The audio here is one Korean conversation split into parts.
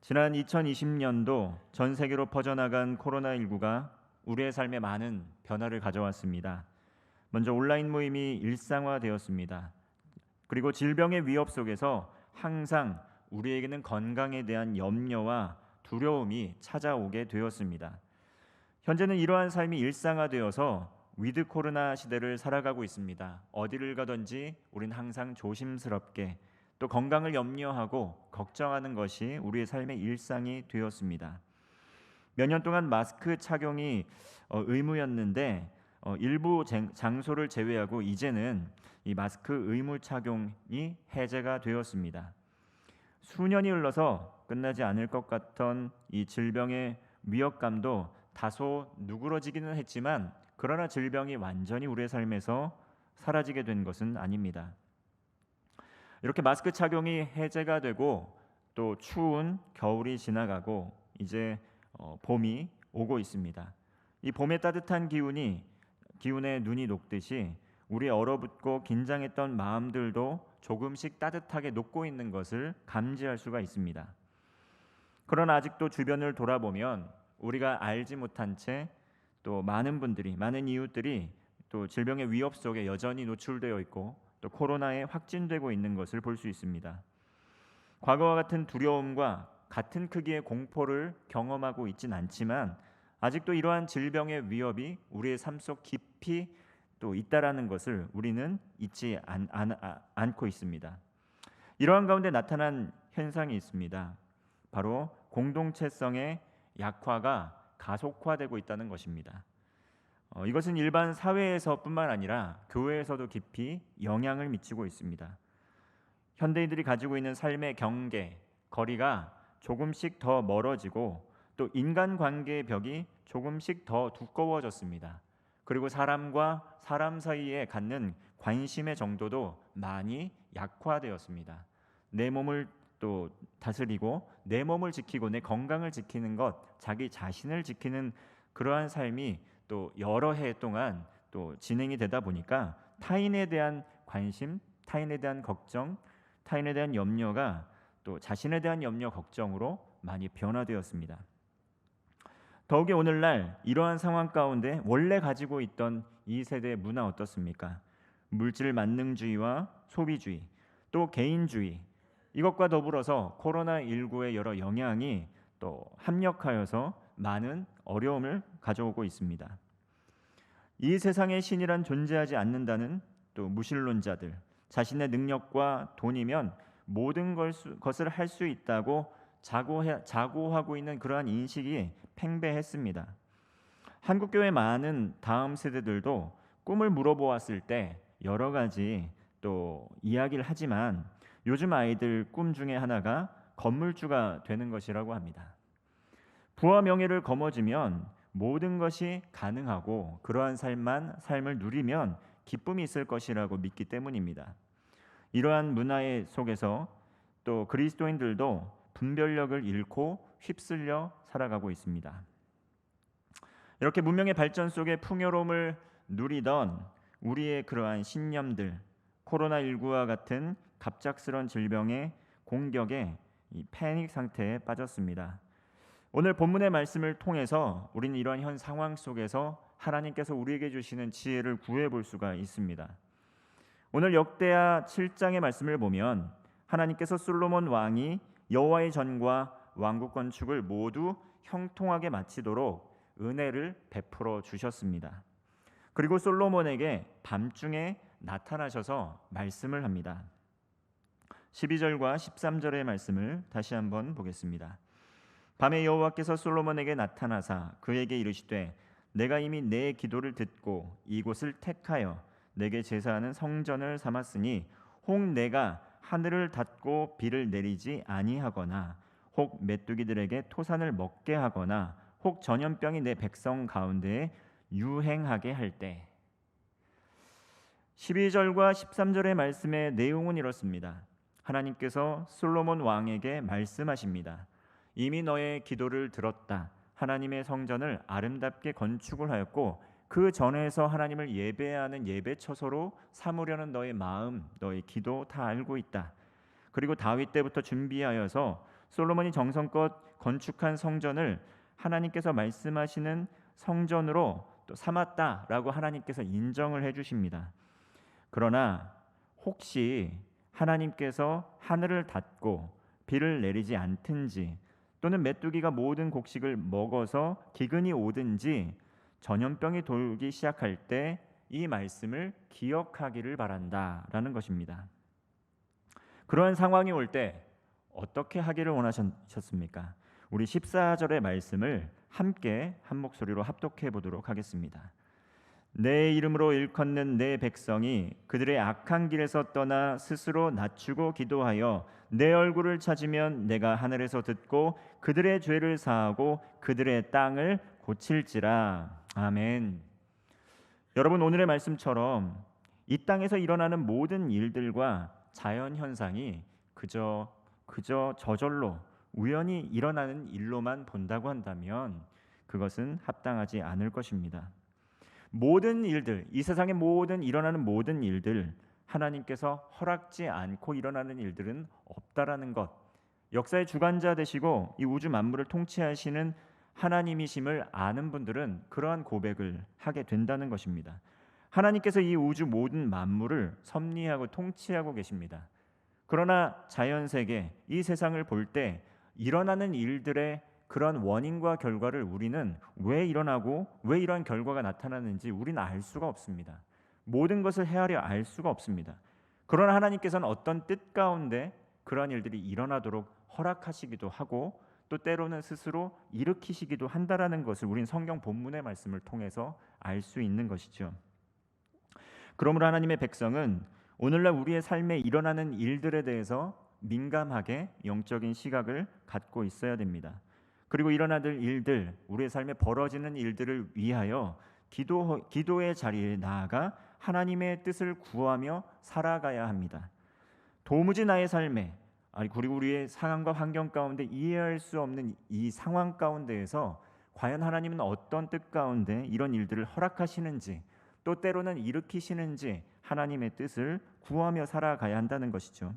지난 2020년도 전 세계로 퍼져나간 코로나19가 우리의 삶에 많은 변화를 가져왔습니다. 먼저 온라인 모임이 일상화되었습니다. 그리고 질병의 위협 속에서 항상 우리에게는 건강에 대한 염려와 두려움이 찾아오게 되었습니다. 현재는 이러한 삶이 일상화되어서 위드 코로나 시대를 살아가고 있습니다. 어디를 가든지 우린 항상 조심스럽게 또 건강을 염려하고 걱정하는 것이 우리의 삶의 일상이 되었습니다. 몇 년 동안 마스크 착용이 의무였는데 일부 장소를 제외하고 이제는 이 마스크 의무 착용이 해제가 되었습니다. 수년이 흘러서 끝나지 않을 것 같던 이 질병의 위협감도 다소 누그러지기는 했지만 그러나 질병이 완전히 우리의 삶에서 사라지게 된 것은 아닙니다. 이렇게 마스크 착용이 해제가 되고 또 추운 겨울이 지나가고 이제 봄이 오고 있습니다. 이 봄의 따뜻한 기운에 눈이 녹듯이 우리 얼어붙고 긴장했던 마음들도 조금씩 따뜻하게 녹고 있는 것을 감지할 수가 있습니다. 그러나 아직도 주변을 돌아보면 우리가 알지 못한 채 또 많은 이웃들이 또 질병의 위협 속에 여전히 노출되어 있고 또 코로나에 확진되고 있는 것을 볼 수 있습니다. 과거와 같은 두려움과 같은 크기의 공포를 경험하고 있진 않지만 아직도 이러한 질병의 위협이 우리의 삶 속 깊이 또 있다라는 것을 우리는 잊지 않고 있습니다. 이러한 가운데 나타난 현상이 있습니다. 바로 공동체성의 약화가 가속화되고 있다는 것입니다. 이것은 일반 사회에서뿐만 아니라 교회에서도 깊이 영향을 미치고 있습니다. 현대인들이 가지고 있는 삶의 경계, 거리가 조금씩 더 멀어지고 또 인간관계의 벽이 조금씩 더 두꺼워졌습니다. 그리고 사람과 사람 사이에 갖는 관심의 정도도 많이 약화되었습니다. 내 몸을 또 다스리고 내 몸을 지키고 내 건강을 지키는 것, 자기 자신을 지키는 그러한 삶이 또 여러 해 동안 또 진행이 되다 보니까 타인에 대한 관심, 타인에 대한 걱정, 타인에 대한 염려가 또 자신에 대한 염려, 걱정으로 많이 변화되었습니다. 더욱이 오늘날 이러한 상황 가운데 원래 가지고 있던 이 세대의 문화 어떻습니까? 물질 만능주의와 소비주의, 또 개인주의, 이것과 더불어서 코로나19의 여러 영향이 또 합력하여서 많은 어려움을 가져오고 있습니다. 이 세상에 신이란 존재하지 않는다는 또 무신론자들, 자신의 능력과 돈이면 모든 것을 할 수 있다고 자고하고 있는 그러한 인식이 팽배했습니다. 한국교회 많은 다음 세대들도 꿈을 물어보았을 때 여러 가지 또 이야기를 하지만 요즘 아이들 꿈 중에 하나가 건물주가 되는 것이라고 합니다. 부와 명예를 거머쥐면 모든 것이 가능하고 그러한 삶을 누리면 기쁨이 있을 것이라고 믿기 때문입니다. 이러한 문화의 속에서 또 그리스도인들도 분별력을 잃고 휩쓸려 살아가고 있습니다. 이렇게 문명의 발전 속에 풍요로움을 누리던 우리의 그러한 신념들, 코로나19와 같은 갑작스런 질병의 공격에 이 패닉 상태에 빠졌습니다. 오늘 본문의 말씀을 통해서 우리는 이러한 현 상황 속에서 하나님께서 우리에게 주시는 지혜를 구해 볼 수가 있습니다. 오늘 역대하 7장의 말씀을 보면 하나님께서 솔로몬 왕이 여호와의 전과 왕국 건축을 모두 형통하게 마치도록 은혜를 베풀어 주셨습니다. 그리고 솔로몬에게 밤중에 나타나셔서 말씀을 합니다. 12절과 13절의 말씀을 다시 한번 보겠습니다. 밤에 여호와께서 솔로몬에게 나타나사 그에게 이르시되 내가 이미 내 기도를 듣고 이곳을 택하여 내게 제사하는 성전을 삼았으니 혹 내가 하늘을 닫고 비를 내리지 아니하거나 혹 메뚜기들에게 토산을 먹게 하거나 혹 전염병이 내 백성 가운데에 유행하게 할 때. 12절과 13절의 말씀의 내용은 이렇습니다. 하나님께서 솔로몬 왕에게 말씀하십니다. 이미 너의 기도를 들었다. 하나님의 성전을 아름답게 건축을 하였고 그 전에서 하나님을 예배하는 예배 처소로 삼으려는 너의 마음, 너의 기도 다 알고 있다. 그리고 다윗 때부터 준비하여서 솔로몬이 정성껏 건축한 성전을 하나님께서 말씀하시는 성전으로 또 삼았다라고 하나님께서 인정을 해주십니다. 그러나 혹시 하나님께서 하늘을 닫고 비를 내리지 않든지 또는 메뚜기가 모든 곡식을 먹어서 기근이 오든지 전염병이 돌기 시작할 때 이 말씀을 기억하기를 바란다라는 것입니다. 그러한 상황이 올 때 어떻게 하기를 원하셨습니까? 우리 14절의 말씀을 함께 한 목소리로 합독해 보도록 하겠습니다. 내 이름으로 일컫는 내 백성이 그들의 악한 길에서 떠나 스스로 낮추고 기도하여 내 얼굴을 찾으면 내가 하늘에서 듣고 그들의 죄를 사하고 그들의 땅을 고칠지라. 아멘. 여러분, 오늘의 말씀처럼 이 땅에서 일어나는 모든 일들과 자연 현상이 그저 저절로 우연히 일어나는 일로만 본다고 한다면 그것은 합당하지 않을 것입니다. 모든 일들, 이 세상의 일어나는 모든 일들, 하나님께서 허락지 않고 일어나는 일들은 없다라는 것, 역사의 주관자 되시고 이 우주 만물을 통치하시는 하나님이심을 아는 분들은 그러한 고백을 하게 된다는 것입니다. 하나님께서 이 우주 모든 만물을 섭리하고 통치하고 계십니다. 그러나 자연세계, 이 세상을 볼 때 일어나는 일들의 그런 원인과 결과를 우리는 왜 일어나고 왜 이런 결과가 나타나는지 우리는 알 수가 없습니다. 모든 것을 헤아려 알 수가 없습니다. 그러나 하나님께서는 어떤 뜻 가운데 그러한 일들이 일어나도록 허락하시기도 하고 또 때로는 스스로 일으키시기도 한다라는 것을 우린 성경 본문의 말씀을 통해서 알 수 있는 것이죠. 그러므로 하나님의 백성은 오늘날 우리의 삶에 일어나는 일들에 대해서 민감하게 영적인 시각을 갖고 있어야 됩니다. 그리고 일어나는 일들, 우리의 삶에 벌어지는 일들을 위하여 기도의 자리에 나아가 하나님의 뜻을 구하며 살아가야 합니다. 도무지 나의 삶에 그리고 우리의 상황과 환경 가운데 이해할 수 없는 이 상황 가운데에서 과연 하나님은 어떤 뜻 가운데 이런 일들을 허락하시는지 또 때로는 일으키시는지 하나님의 뜻을 구하며 살아가야 한다는 것이죠.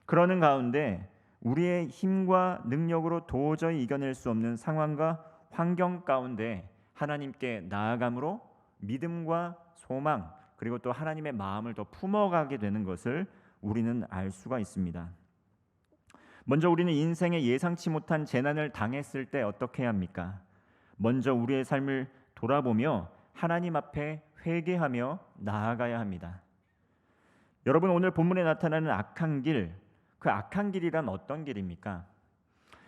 그러는 가운데 우리의 힘과 능력으로 도저히 이겨낼 수 없는 상황과 환경 가운데 하나님께 나아감으로 믿음과 소망 그리고 또 하나님의 마음을 더 품어가게 되는 것을 우리는 알 수가 있습니다. 먼저 우리는 인생에 예상치 못한 재난을 당했을 때 어떻게 해야 합니까? 먼저 우리의 삶을 돌아보며 하나님 앞에 회개하며 나아가야 합니다. 여러분, 오늘 본문에 나타나는 악한 길, 그 악한 길이란 어떤 길입니까?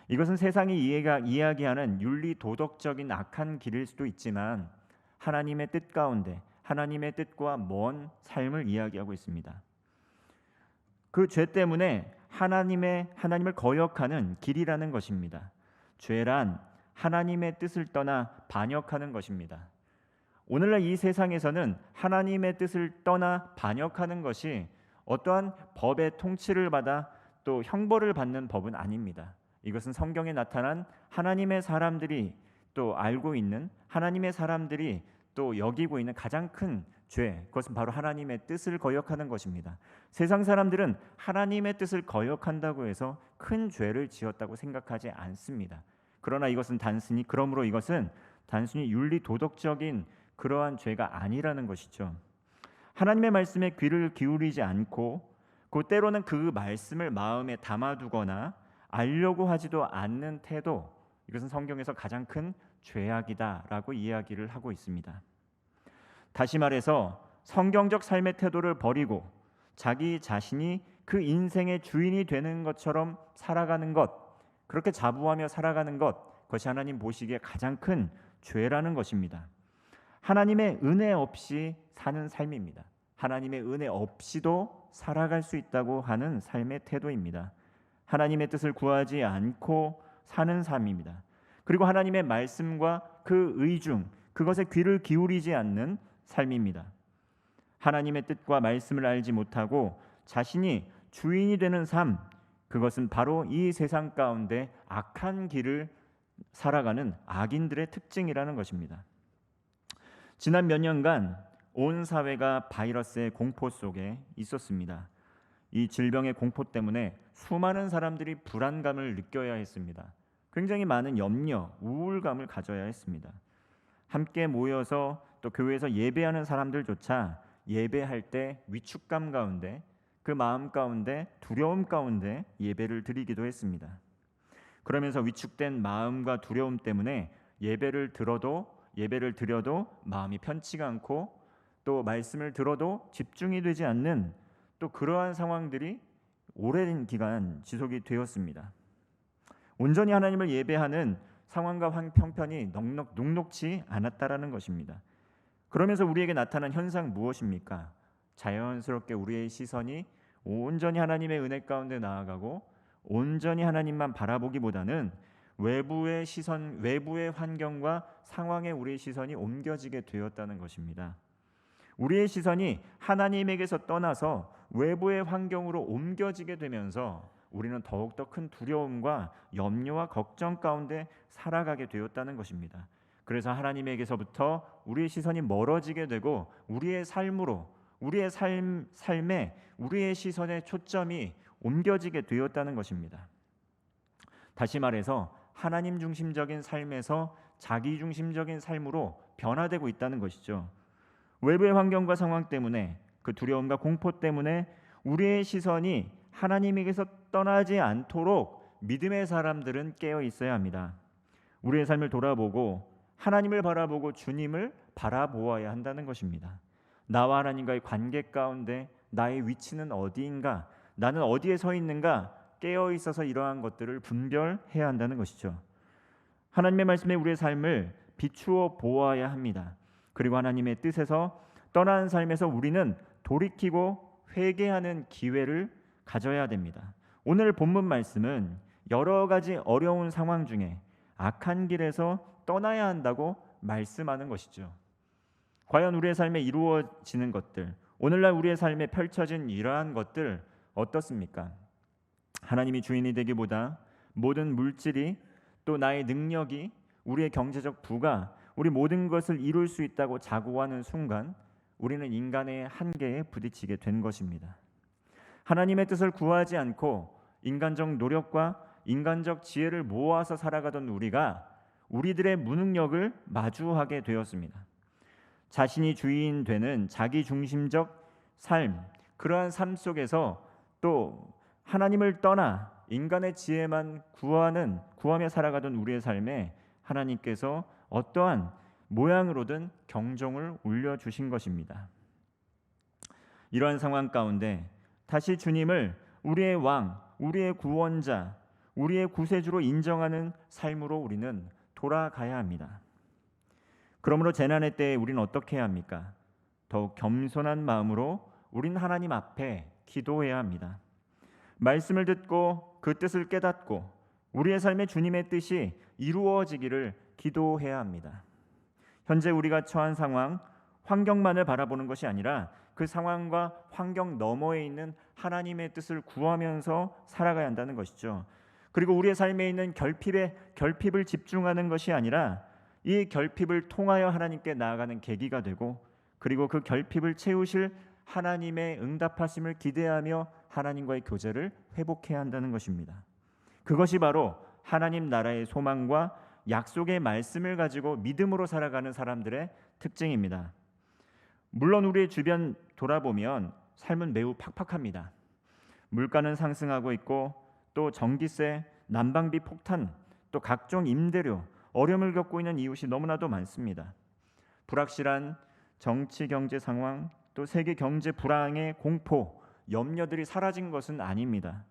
이것은 세상이 이야기하는 윤리 도덕적인 악한 길일 수도 있지만 하나님의 뜻 가운데 하나님의 뜻과 먼 삶을 이야기하고 있습니다. 그 죄 때문에 하나님을 거역하는 길이라는 것입니다. 죄란 하나님의 뜻을 떠나 반역하는 것입니다. 오늘날 이 세상에서는 하나님의 뜻을 떠나 반역하는 것이 어떠한 법의 통치를 받아 또 형벌을 받는 법은 아닙니다. 이것은 성경에 나타난 하나님의 사람들이 또 알고 있는 하나님의 사람들이 또 여기고 있는 가장 큰 죄, 그것은 바로 하나님의 뜻을 거역하는 것입니다. 세상 사람들은 하나님의 뜻을 거역한다고 해서 큰 죄를 지었다고 생각하지 않습니다. 그러므로 이것은 단순히 윤리 도덕적인 그러한 죄가 아니라는 것이죠. 하나님의 말씀에 귀를 기울이지 않고 때로는 그 말씀을 마음에 담아두거나 알려고 하지도 않는 태도, 이것은 성경에서 가장 큰 죄악이다라고 이야기를 하고 있습니다. 다시 말해서 성경적 삶의 태도를 버리고 자기 자신이 그 인생의 주인이 되는 것처럼 살아가는 것, 그렇게 자부하며 살아가는 것, 그것이 하나님 보시기에 가장 큰 죄라는 것입니다. 하나님의 은혜 없이 사는 삶입니다. 하나님의 은혜 없이도 살아갈 수 있다고 하는 삶의 태도입니다. 하나님의 뜻을 구하지 않고 사는 삶입니다. 그리고 하나님의 말씀과 그 의중, 그것에 귀를 기울이지 않는 삶입니다. 하나님의 뜻과 말씀을 알지 못하고 자신이 주인이 되는 삶, 그것은 바로 이 세상 가운데 악한 길을 살아가는 악인들의 특징이라는 것입니다. 지난 몇 년간 온 사회가 바이러스의 공포 속에 있었습니다. 이 질병의 공포 때문에 수많은 사람들이 불안감을 느껴야 했습니다. 굉장히 많은 염려, 우울감을 가져야 했습니다. 함께 모여서 또 교회에서 예배하는 사람들조차 예배할 때 위축감 가운데, 그 마음 가운데 두려움 가운데 예배를 드리기도 했습니다. 그러면서 위축된 마음과 두려움 때문에 예배를 드려도 마음이 편치가 않고, 또 말씀을 들어도 집중이 되지 않는 또 그러한 상황들이 오랜 기간 지속이 되었습니다. 온전히 하나님을 예배하는 상황과 형편이 녹록치 않았다라는 것입니다. 그러면서 우리에게 나타난 현상 무엇입니까? 자연스럽게 우리의 시선이 온전히 하나님의 은혜 가운데 나아가고 온전히 하나님만 바라보기보다는 외부의 시선, 외부의 환경과 상황에 우리의 시선이 옮겨지게 되었다는 것입니다. 우리의 시선이 하나님에게서 떠나서 외부의 환경으로 옮겨지게 되면서 우리는 더욱더 큰 두려움과 염려와 걱정 가운데 살아가게 되었다는 것입니다. 그래서 하나님에게서부터 우리의 시선이 멀어지게 되고 우리의 삶에 우리의 시선의 초점이 옮겨지게 되었다는 것입니다. 다시 말해서 하나님 중심적인 삶에서 자기 중심적인 삶으로 변화되고 있다는 것이죠. 외부의 환경과 상황 때문에, 그 두려움과 공포 때문에 우리의 시선이 하나님에게서 떠나지 않도록 믿음의 사람들은 깨어 있어야 합니다. 우리의 삶을 돌아보고 하나님을 바라보고 주님을 바라보아야 한다는 것입니다. 나와 하나님과의 관계 가운데 나의 위치는 어디인가, 나는 어디에 서 있는가 깨어 있어서 이러한 것들을 분별해야 한다는 것이죠. 하나님의 말씀에 우리의 삶을 비추어 보아야 합니다. 그리고 하나님의 뜻에서 떠난 삶에서 우리는 돌이키고 회개하는 기회를 가져야 됩니다. 오늘 본문 말씀은 여러 가지 어려운 상황 중에 악한 길에서 떠나야 한다고 말씀하는 것이죠. 과연 우리의 삶에 이루어지는 것들, 오늘날 우리의 삶에 펼쳐진 이러한 것들 어떻습니까? 하나님이 주인이 되기보다 모든 물질이, 또 나의 능력이, 우리의 경제적 부가 우리 모든 것을 이룰 수 있다고 자고하는 순간 우리는 인간의 한계에 부딪히게 된 것입니다. 하나님의 뜻을 구하지 않고 인간적 노력과 인간적 지혜를 모아서 살아가던 우리가 우리들의 무능력을 마주하게 되었습니다. 자신이 주인 되는 자기 중심적 삶, 그러한 삶 속에서 또 하나님을 떠나 인간의 지혜만 구하며 살아가던 우리의 삶에 하나님께서 어떠한 모양으로든 경종을 울려주신 것입니다. 이러한 상황 가운데 다시 주님을 우리의 왕, 우리의 구원자, 우리의 구세주로 인정하는 삶으로 우리는 돌아가야 합니다. 그러므로 재난의 때에 우리는 어떻게 해야 합니까? 더욱 겸손한 마음으로 우린 하나님 앞에 기도해야 합니다. 말씀을 듣고 그 뜻을 깨닫고 우리의 삶에 주님의 뜻이 이루어지기를 기도해야 합니다. 현재 우리가 처한 상황, 환경만을 바라보는 것이 아니라 그 상황과 환경 너머에 있는 하나님의 뜻을 구하면서 살아가야 한다는 것이죠. 그리고 우리의 삶에 있는 결핍을 집중하는 것이 아니라 이 결핍을 통하여 하나님께 나아가는 계기가 되고, 그리고 그 결핍을 채우실 하나님의 응답하심을 기대하며 하나님과의 교제를 회복해야 한다는 것입니다. 그것이 바로 하나님 나라의 소망과 약속의 말씀을 가지고 믿음으로 살아가는 사람들의 특징입니다. 물론 우리의 주변 돌아보면 삶은 매우 팍팍합니다. 물가는 상승하고 있고, 또 전기세, 난방비 폭탄, 또 각종 임대료, 어려움을 겪고 있는 이웃이 너무나도 많습니다. 불확실한 정치 경제 상황, 또 세계 경제 불황의 공포, 염려들이 사라진 것은 아닙니다.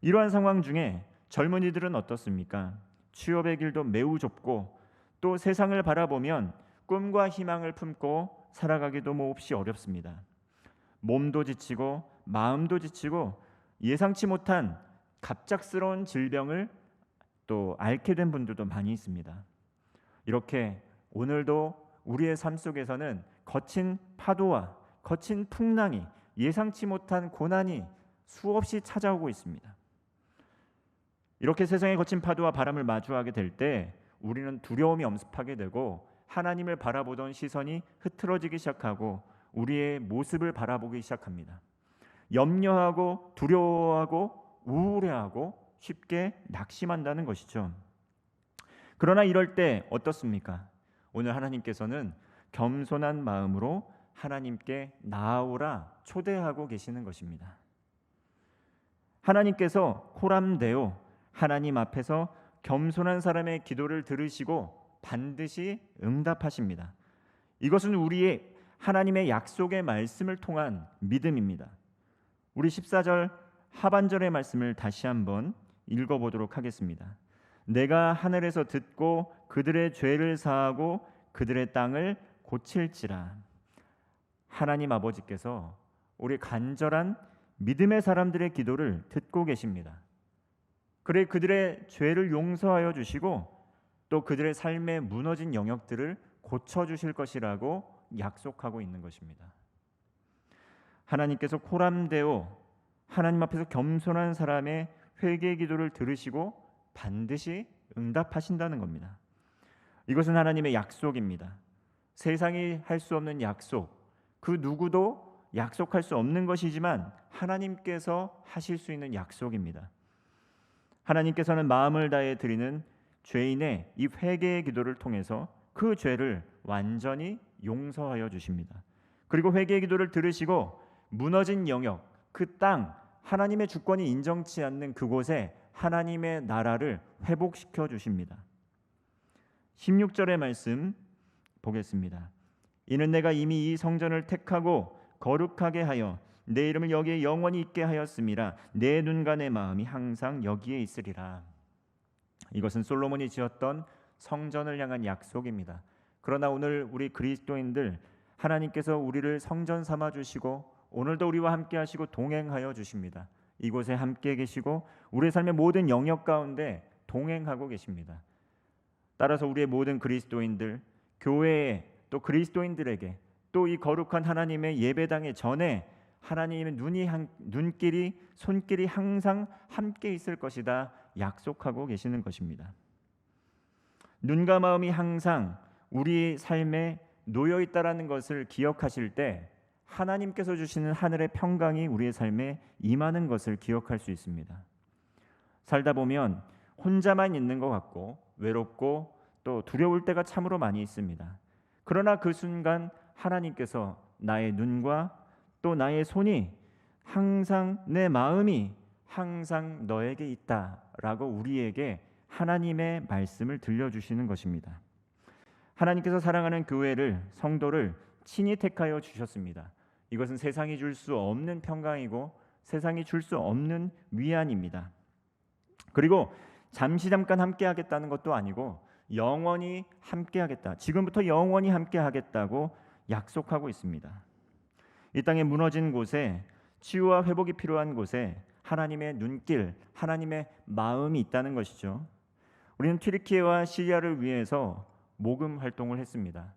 이러한 상황 중에 젊은이들은 어떻습니까? 취업의 길도 매우 좁고, 또 세상을 바라보면 꿈과 희망을 품고 살아가기도 몹시 어렵습니다. 몸도 지치고 마음도 지치고 예상치 못한 갑작스러운 질병을 또 앓게 된 분들도 많이 있습니다. 이렇게 오늘도 우리의 삶 속에서는 거친 파도와 거친 풍랑이, 예상치 못한 고난이 수없이 찾아오고 있습니다. 이렇게 세상의 거친 파도와 바람을 마주하게 될 때 우리는 두려움이 엄습하게 되고 하나님을 바라보던 시선이 흐트러지기 시작하고 우리의 모습을 바라보기 시작합니다. 염려하고 두려워하고 우울해하고 쉽게 낙심한다는 것이죠. 그러나 이럴 때 어떻습니까? 오늘 하나님께서는 겸손한 마음으로 하나님께 나아오라 초대하고 계시는 것입니다. 하나님께서 코람데오, 하나님 앞에서 겸손한 사람의 기도를 들으시고 반드시 응답하십니다. 이것은 우리의 하나님의 약속의 말씀을 통한 믿음입니다. 우리 14절 하반절의 말씀을 다시 한번 읽어보도록 하겠습니다. 내가 하늘에서 듣고 그들의 죄를 사하고 그들의 땅을 고칠지라. 하나님 아버지께서 우리 간절한 믿음의 사람들의 기도를 듣고 계십니다. 그래 그들의 죄를 용서하여 주시고 또 그들의 삶의 무너진 영역들을 고쳐주실 것이라고 약속하고 있는 것입니다. 하나님께서 코람데오, 하나님 앞에서 겸손한 사람의 회개 기도를 들으시고 반드시 응답하신다는 겁니다. 이것은 하나님의 약속입니다. 세상이 할 수 없는 약속, 그 누구도 약속할 수 없는 것이지만 하나님께서 하실 수 있는 약속입니다. 하나님께서는 마음을 다해 드리는 죄인의 이 회개의 기도를 통해서 그 죄를 완전히 용서하여 주십니다. 그리고 회개의 기도를 들으시고 무너진 영역, 그 땅, 하나님의 주권이 인정치 않는 그곳에 하나님의 나라를 회복시켜 주십니다. 16절의 말씀 보겠습니다. 이는 내가 이미 이 성전을 택하고 거룩하게 하여 내 이름을 여기에 영원히 있게 하였음이라. 내 눈과 내 마음이 항상 여기에 있으리라. 이것은 솔로몬이 지었던 성전을 향한 약속입니다. 그러나 오늘 우리 그리스도인들 하나님께서 우리를 성전 삼아 주시고 오늘도 우리와 함께 하시고 동행하여 주십니다. 이곳에 함께 계시고 우리의 삶의 모든 영역 가운데 동행하고 계십니다. 따라서 우리의 모든 그리스도인들, 교회에 또 그리스도인들에게 또 이 거룩한 하나님의 예배당의 전에 하나님의 눈길이 손길이 항상 함께 있을 것이다 약속하고 계시는 것입니다. 눈과 마음이 항상 우리 삶에 놓여 있다라는 것을 기억하실 때 하나님께서 주시는 하늘의 평강이 우리의 삶에 임하는 것을 기억할 수 있습니다. 살다 보면 혼자만 있는 것 같고 외롭고 또 두려울 때가 참으로 많이 있습니다. 그러나 그 순간 하나님께서 나의 눈과 또 나의 손이 항상 내 마음이 항상 너에게 있다라고 우리에게 하나님의 말씀을 들려주시는 것입니다. 하나님께서 사랑하는 교회를 성도를 친히 택하여 주셨습니다. 이것은 세상이 줄 수 없는 평강이고 세상이 줄 수 없는 위안입니다. 그리고 잠깐 함께 하겠다는 것도 아니고 영원히 함께 하겠다. 지금부터 영원히 함께 하겠다고 약속하고 있습니다. 이 땅에 무너진 곳에 치유와 회복이 필요한 곳에 하나님의 눈길, 하나님의 마음이 있다는 것이죠. 우리는 튀르키예와 시리아를 위해서 모금 활동을 했습니다.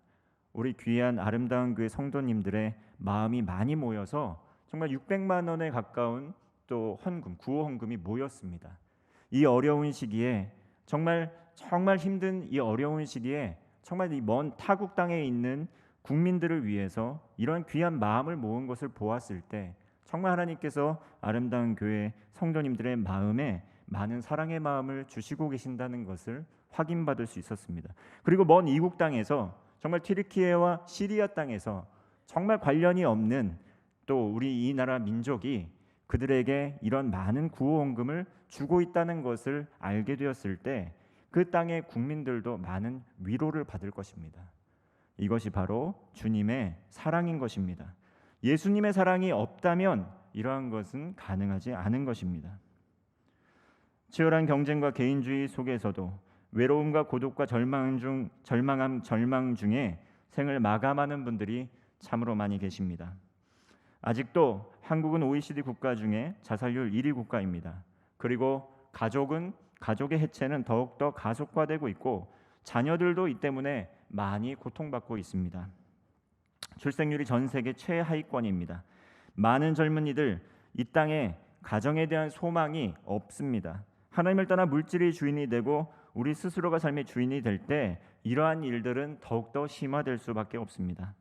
우리 귀한 아름다운 교회 성도님들의 마음이 많이 모여서 정말 600만 원에 가까운 또 헌금, 구호 헌금이 모였습니다. 이 어려운 시기에 정말 힘든 이 어려운 시기에 정말 이 먼 타국 땅에 있는 국민들을 위해서 이런 귀한 마음을 모은 것을 보았을 때 정말 하나님께서 아름다운 교회 성도님들의 마음에 많은 사랑의 마음을 주시고 계신다는 것을 확인받을 수 있었습니다. 그리고 먼 이국 땅에서 정말 튀르키예와 시리아 땅에서 정말 관련이 없는 또 우리 이 나라 민족이 그들에게 이런 많은 구호헌금을 주고 있다는 것을 알게 되었을 때 그 땅의 국민들도 많은 위로를 받을 것입니다. 이것이 바로 주님의 사랑인 것입니다. 예수님의 사랑이 없다면 이러한 것은 가능하지 않은 것입니다. 치열한 경쟁과 개인주의 속에서도 외로움과 고독과 절망 중에 생을 마감하는 분들이 참으로 많이 계십니다. 아직도 한국은 OECD 국가 중에 자살률 1위 국가입니다. 그리고 가족의 해체는 더욱더 가속화되고 있고 자녀들도 이 때문에 많이 고통받고 있습니다. 출생률이 전 세계 최하위권입니다. 많은 젊은이들 이 땅에 가정에 대한 소망이 없습니다. 하나님을 떠나 물질의 주인이 되고 우리 스스로가 삶의 주인이 될 때 이러한 일들은 더욱더 심화될 수밖에 없습니다.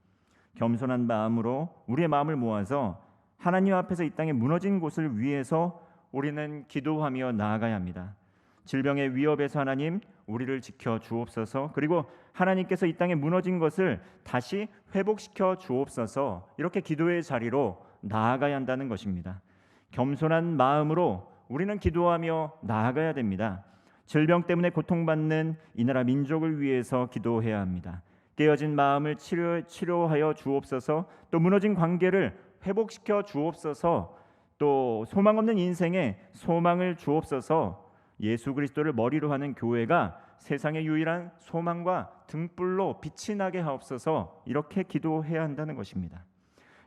겸손한 마음으로 우리의 마음을 모아서 하나님 앞에서 이 땅에 무너진 곳을 위해서 우리는 기도하며 나아가야 합니다. 질병의 위협에서 하나님 우리를 지켜 주옵소서. 그리고 하나님께서 이 땅에 무너진 것을 다시 회복시켜 주옵소서. 이렇게 기도의 자리로 나아가야 한다는 것입니다. 겸손한 마음으로 우리는 기도하며 나아가야 됩니다. 질병 때문에 고통받는 이 나라 민족을 위해서 기도해야 합니다. 깨어진 마음을 치료하여 주옵소서. 또 무너진 관계를 회복시켜 주옵소서. 또 소망 없는 인생에 소망을 주옵소서. 예수 그리스도를 머리로 하는 교회가 세상의 유일한 소망과 등불로 빛이 나게 하옵소서. 이렇게 기도해야 한다는 것입니다.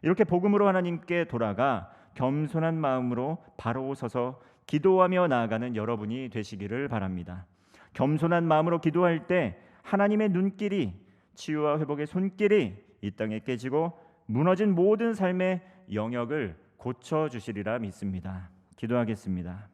이렇게 복음으로 하나님께 돌아가 겸손한 마음으로 바로 서서 기도하며 나아가는 여러분이 되시기를 바랍니다. 겸손한 마음으로 기도할 때 하나님의 눈길이, 치유와 회복의 손길이 이 땅에 깨지고 무너진 모든 삶의 영역을 고쳐주시리라 믿습니다. 기도하겠습니다.